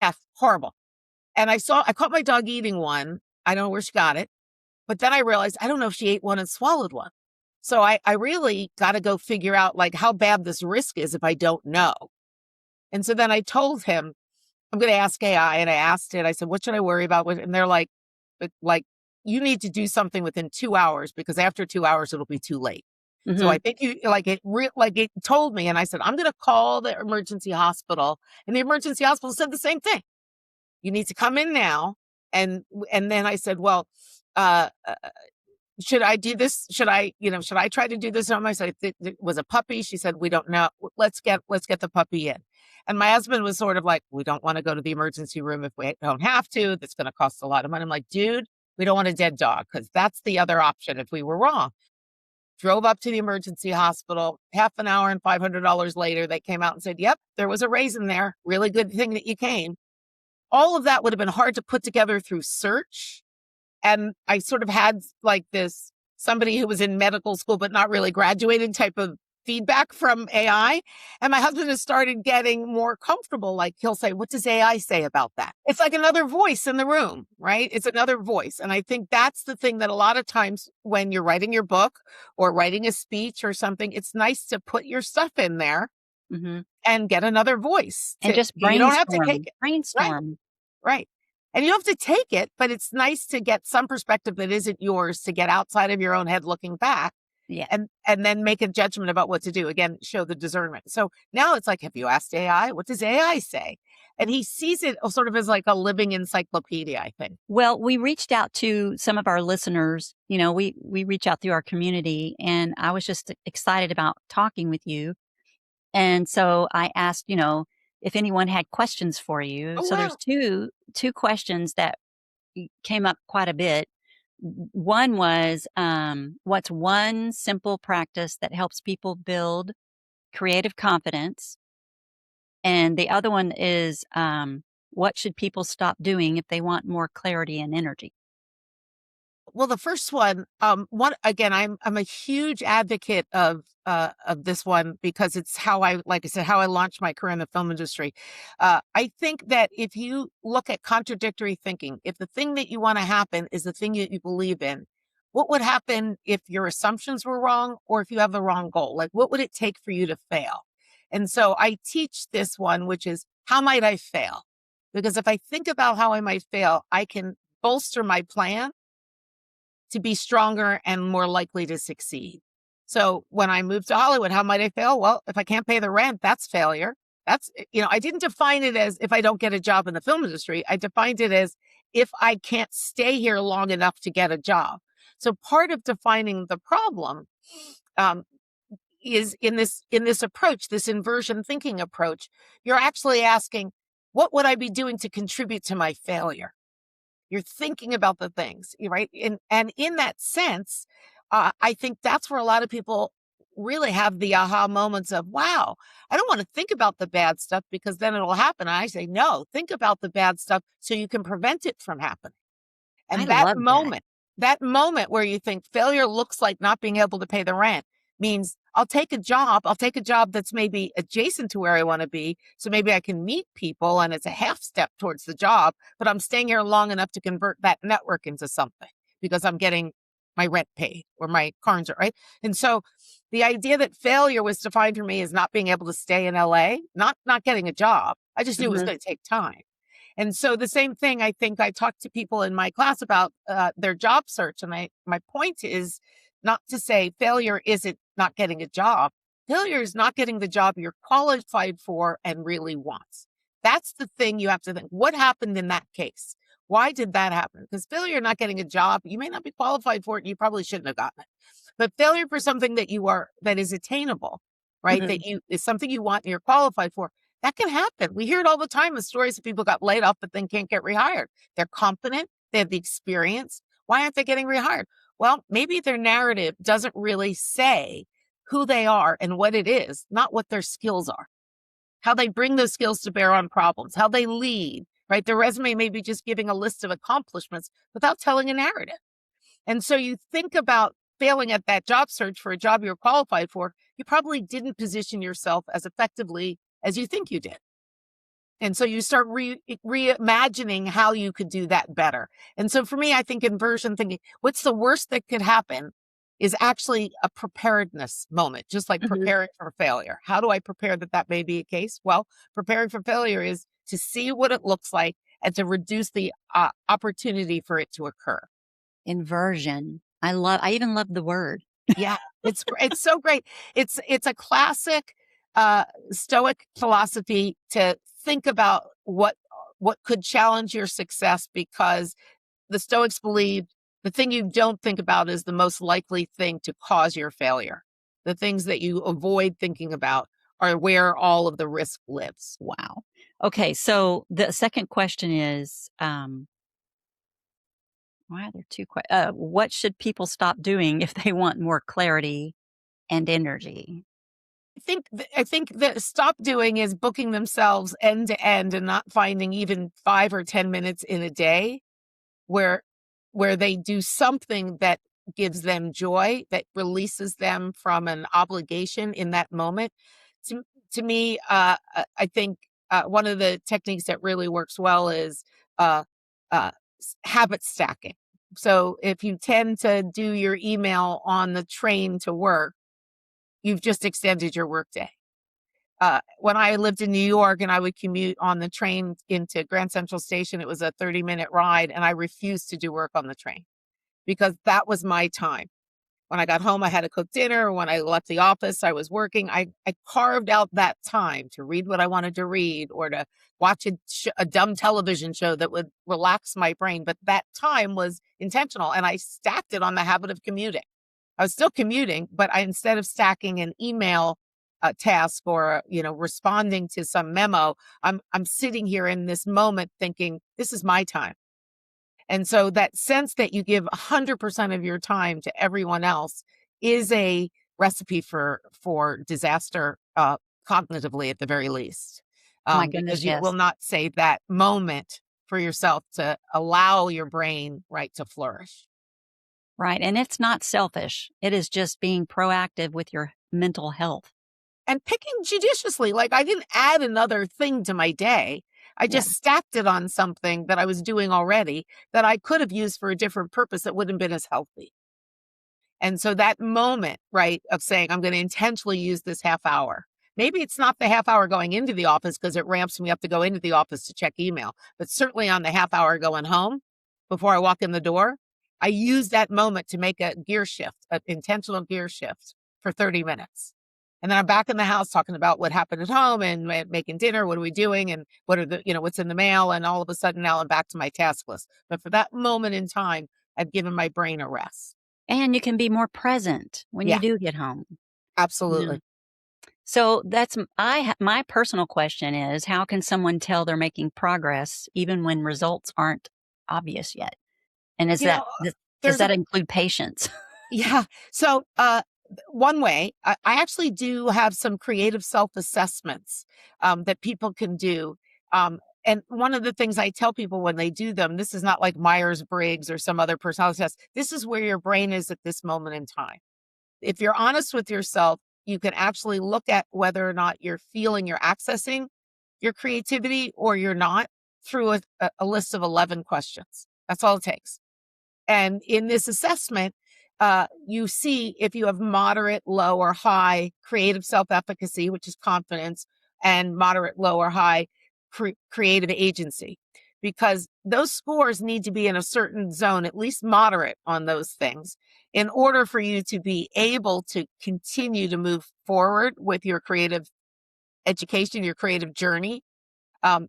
yeah, horrible. And I caught my dog eating one. I don't know where she got it, but then I realized I don't know if she ate one and swallowed one. So I really got to go figure out like how bad this risk is if I don't know. And so then I told him I'm going to ask AI, and I asked it. I said, "What should I worry about?" And they're like, you need to do something within 2 hours because after 2 hours it'll be too late. So I Hmm. think it told me, and I said, I'm going to call the emergency hospital, and the emergency hospital said the same thing. You need to come in now, and then I said, well, uh, should I do this? Should I try to do this on my side? It was a puppy. She said, we don't know. Let's get the puppy in. And my husband was sort of like, we don't want to go to the emergency room if we don't have to. That's going to cost a lot of money. I'm like, dude, we don't want a dead dog because that's the other option if we were wrong. Drove up to the emergency hospital, half an hour and $500 later, they came out and said, yep, there was a raisin there. Really good thing that you came. All of that would have been hard to put together through search. And I sort of had like this somebody who was in medical school, but not really graduated type of feedback from AI. And my husband has started getting more comfortable. Like he'll say, what does AI say about that? It's like another voice in the room, right? It's another voice. And I think that's the thing that a lot of times when you're writing your book or writing a speech or something, it's nice to put your stuff in there Hmm. and get another voice And just you don't have to take brainstorm, it. Right. brainstorm. Right. And you have to take it, but it's nice to get some perspective that isn't yours, to get outside of your own head looking back Yeah. and then make a judgment about what to do. Again, show the discernment. So now it's like, have you asked AI? What does AI say? And he sees it sort of as like a living encyclopedia, I think. Well, we reached out to some of our listeners. We reach out through our community, and I was just excited about talking with you. And so I asked, if anyone had questions for you. Oh, So there's wow. two questions that came up quite a bit. One was, what's one simple practice that helps people build creative confidence? And the other one is, what should people stop doing if they want more clarity and energy? Well, the first one, I'm a huge advocate of this one because it's how like I said, how I launched my career in the film industry. I think that if you look at contradictory thinking, if the thing that you want to happen is the thing that you believe in, what would happen if your assumptions were wrong or if you have the wrong goal? Like, what would it take for you to fail? And so I teach this one, which is how might I fail? Because if I think about how I might fail, I can bolster my plan to be stronger and more likely to succeed. So when I moved to Hollywood, how might I fail? Well, if I can't pay the rent, that's failure. I didn't define it as if I don't get a job in the film industry. I defined it as if I can't stay here long enough to get a job. So part of defining the problem um, is in this approach, this inversion thinking approach, you're actually asking, what would I be doing to contribute to my failure? You're thinking about the things, right? And in that sense, I think that's where a lot of people really have the aha moments of, wow, I don't want to think about the bad stuff because then it'll happen. And I say, no, think about the bad stuff so you can prevent it from happening. I And love that. that moment where you think failure looks like not being able to pay the rent, means I'll take a job that's maybe adjacent to where I want to be. So maybe I can meet people and it's a half step towards the job, but I'm staying here long enough to convert that network into something because I'm getting my rent paid or my car insurance, right? And so the idea that failure was defined for me as not being able to stay in LA, not getting a job. I just knew it was Mhm. going to take time. And so the same thing, I think I talked to people in my class about their job search. And my point is not to say failure isn't not getting a job. Failure is not getting the job you're qualified for and really wants. That's the thing you have to think. What happened in that case? Why did that happen? Because failure not getting a job, you may not be qualified for it. You probably shouldn't have gotten it. But failure for something that is attainable, right? Mhm. That you is something you want and you're qualified for. That can happen. We hear it all the time with stories of people got laid off, but then can't get rehired. They're competent. They have the experience. Why aren't they getting rehired? Well, maybe their narrative doesn't really say who they are and what it is, not what their skills are, how they bring those skills to bear on problems, how they lead, right? Their resume may be just giving a list of accomplishments without telling a narrative. And so you think about failing at that job search for a job you're qualified for, you probably didn't position yourself as effectively as you think you did. And so you start reimagining how you could do that better. And so for me, I think inversion thinking, what's the worst that could happen is actually a preparedness moment, just like Mhm. preparing for failure. How do I prepare that may be a case? Well, preparing for failure is to see what it looks like and to reduce the opportunity for it to occur. Inversion. I even love the word. Yeah, it's so great. It's a classic Stoic philosophy to think about what could challenge your success because the Stoics believed the thing you don't think about is the most likely thing to cause your failure. The things that you avoid thinking about are where all of the risk lives. Wow. Okay, so the second question is, why are there two what should people stop doing if they want more clarity and energy? I think that stop doing is booking themselves end to end and not finding even 5 or 10 minutes in a day where they do something that gives them joy, that releases them from an obligation in that moment. To to me, I think one of the techniques that really works well is uh, habit stacking. So if you tend to do your email on the train to work, you've just extended your workday. When I lived in New York and I would commute on the train into Grand Central Station, it was a 30-minute ride, and I refused to do work on the train because that was my time. When I got home, I had to cook dinner. When I left the office, I was working. I carved out that time to read what I wanted to read or to watch a dumb television show that would relax my brain. But that time was intentional, and I stacked it on the habit of commuting. I was still commuting, but instead of stacking an email task or responding to some memo, I'm sitting here in this moment thinking this is my time. And so that sense that you give 100% of your time to everyone else is a recipe for disaster, cognitively at the very least, My because goodness, you will yes. not save that moment for yourself to allow your brain, right, to flourish. Right, and it's not selfish. It is just being proactive with your mental health. And picking judiciously, like I didn't add another thing to my day. I Yeah. just stacked it on something that I was doing already that I could have used for a different purpose that wouldn't have been as healthy. And so that moment, right, of saying, I'm going to intentionally use this half hour. Maybe it's not the half hour going into the office because it ramps me up to go into the office to check email, but certainly on the half hour going home before I walk in the door, I use that moment to make a gear shift, an intentional gear shift for 30 minutes. And then I'm back in the house talking about what happened at home and making dinner. What are we doing? And what are what's in the mail? And all of a sudden now I'm back to my task list. But for that moment in time, I've given my brain a rest. And you can be more present when you Yeah, do get home. Yeah. absolutely. So that's my personal question is how can someone tell they're making progress even when results aren't obvious yet? And You know, does there's a that include patience? yeah. So, one way, I actually do have some creative self-assessments, that people can do. And one of the things I tell people when they do them, this is not like Myers-Briggs or some other personality test. This is where your brain is at this moment in time. if you're honest with yourself, you can actually look at whether or not you're feeling you're accessing your creativity or you're not through a list of 11 questions. That's all it takes. And in this assessment, you see if you have moderate, low, or high creative self-efficacy, which is confidence, and moderate, low, or high creative agency, because those scores need to be in a certain zone, at least moderate on those things, in order for you to be able to continue to move forward with your creative education, your creative journey.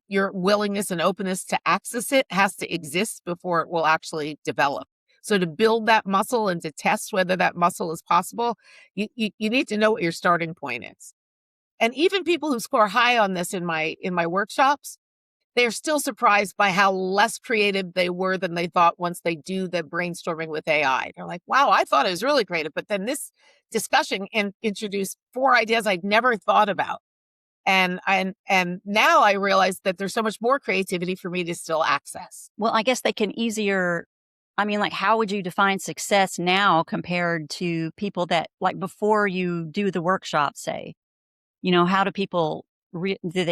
Your willingness and openness to access it has to exist before it will actually develop. So to build that muscle and to test whether that muscle is possible, you need to know what your starting point is. And even people who score high on this in my workshops, they're still surprised by how less creative they were than they thought once they do the brainstorming with AI. They're like, wow, I thought it was really creative. But then this discussion introduced 4 ideas I'd never thought about. And now I realize that there's so much more creativity for me to still access. Well, I guess they can easier. I mean, like, how would you define success now compared to people that, like, before you do the workshop, say, how do people, do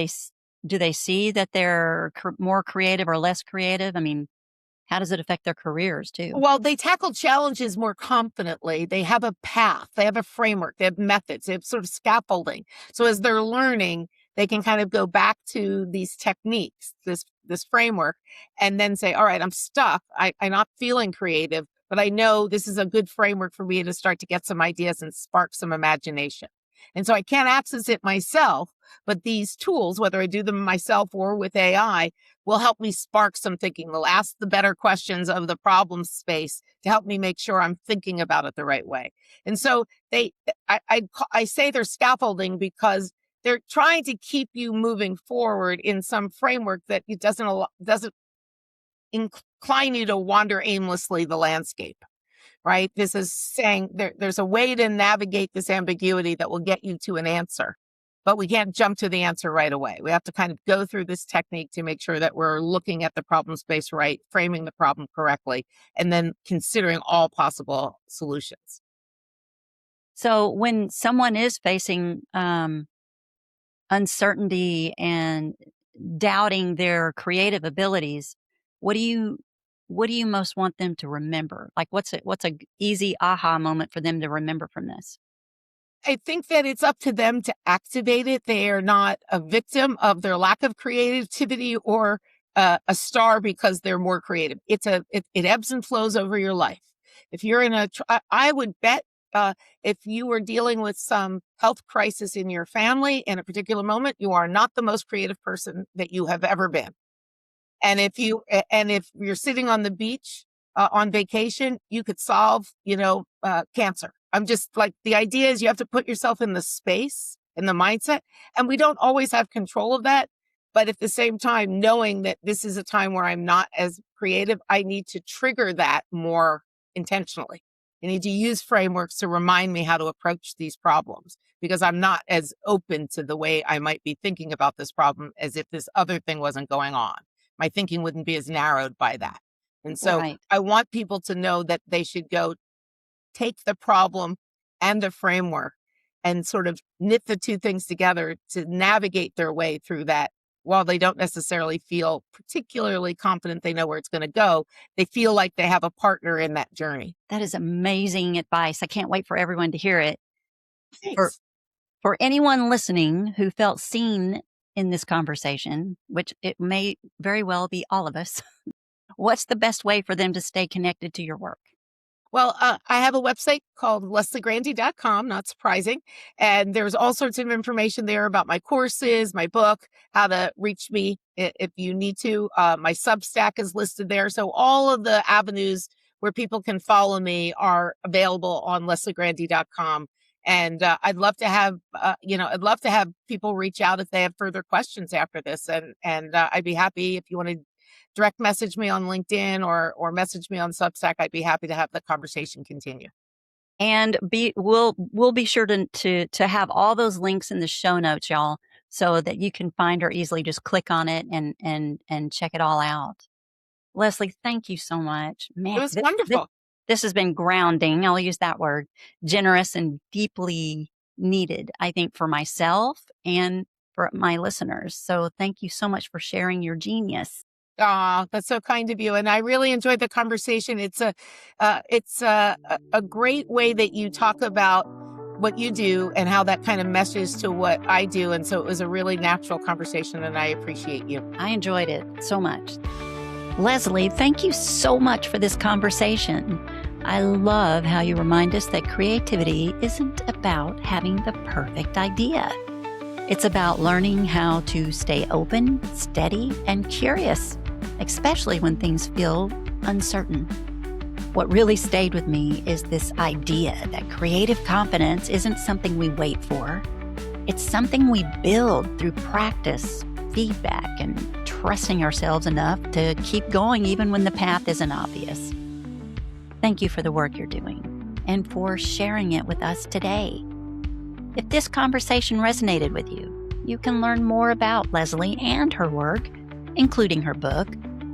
they see that they're more creative or less creative? I mean, how does it affect their careers too? Well, they tackle challenges more confidently. They have a path, they have a framework, they have methods, they have sort of scaffolding. So as they're learning, they can kind of go back to these techniques, this framework, and then say, all right, I'm stuck. I'm not feeling creative, but I know this is a good framework for me to start to get some ideas and spark some imagination. And so I can't access it myself, but these tools, whether I do them myself or with AI, will help me spark some thinking. They'll ask the better questions of the problem space to help me make sure I'm thinking about it the right way. And so I say they're scaffolding because they're trying to keep you moving forward in some framework that it doesn't incline you to wander aimlessly the landscape. Right? This is saying there's a way to navigate this ambiguity that will get you to an answer, but we can't jump to the answer right away. We have to kind of go through this technique to make sure that we're looking at the problem space right, framing the problem correctly, and then considering all possible solutions. So when someone is facing uncertainty and doubting their creative abilities, what do you most want them to remember? Like, what's a easy aha moment for them to remember from this? I think that it's up to them to activate it. They are not a victim of their lack of creativity or a star because they're more creative. It ebbs and flows over your life. If you're in I would bet if you were dealing with some health crisis in your family in a particular moment, you are not the most creative person that you have ever been. And if you're sitting on the beach on vacation, you could solve, cancer. I'm just like, the idea is you have to put yourself in the space, in the mindset, and we don't always have control of that. But at the same time, knowing that this is a time where I'm not as creative, I need to trigger that more intentionally. I need to use frameworks to remind me how to approach these problems because I'm not as open to the way I might be thinking about this problem as if this other thing wasn't going on. My thinking wouldn't be as narrowed by that. And so Right. I want people to know that they should go take the problem and the framework and sort of knit the two things together to navigate their way through that. While they don't necessarily feel particularly confident they know where it's going to go, they feel like they have a partner in that journey. That is amazing advice. I can't wait for everyone to hear it. For Thanks. for anyone listening who felt seen in this conversation, which it may very well be all of us, what's the best way for them to stay connected to your work? Well, I have a website called lesliegrandy.com, not surprising. And there's all sorts of information there about my courses, my book, how to reach me if you need to. My Substack is listed there. So all of the avenues where people can follow me are available on lesliegrandy.com. And I'd love to have, people reach out if they have further questions after this. And I'd be happy if you want to direct message me on LinkedIn or message me on Substack. I'd be happy to have the conversation continue. And we'll be sure to have all those links in the show notes, y'all, so that you can find or easily just click on it and check it all out. Leslie, thank you so much. Man, It was wonderful. This has been grounding. I'll use that word, generous and deeply needed, I think, for myself and for my listeners. So thank you so much for sharing your genius. That's so kind of you. And I really enjoyed the conversation. It's a great way that you talk about what you do and how that kind of meshes to what I do. And so it was a really natural conversation, and I appreciate you. I enjoyed it so much. Leslie, thank you so much for this conversation. I love how you remind us that creativity isn't about having the perfect idea. It's about learning how to stay open, steady, and curious, especially when things feel uncertain. What really stayed with me is this idea that creative confidence isn't something we wait for. It's something we build through practice, feedback, and trusting ourselves enough to keep going even when the path isn't obvious. Thank you for the work you're doing and for sharing it with us today. If this conversation resonated with you, you can learn more about Leslie and her work, including her book,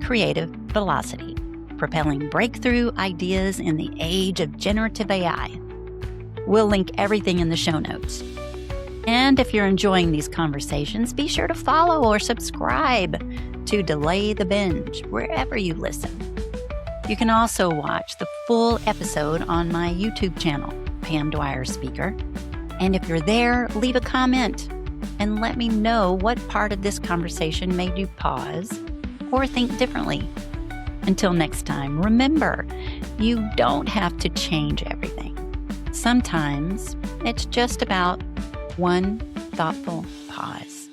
Creative Velocity: Propelling Breakthrough Ideas in the Age of Generative AI. We'll link everything in the show notes. And if you're enjoying these conversations, be sure to follow or subscribe to Delay the Binge wherever you listen. You can also watch the full episode on my YouTube channel, Pam Dwyer Speaker. And if you're there, leave a comment and let me know what part of this conversation made you pause or think differently. Until next time, remember, you don't have to change everything. Sometimes it's just about one thoughtful pause.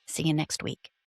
See you next week.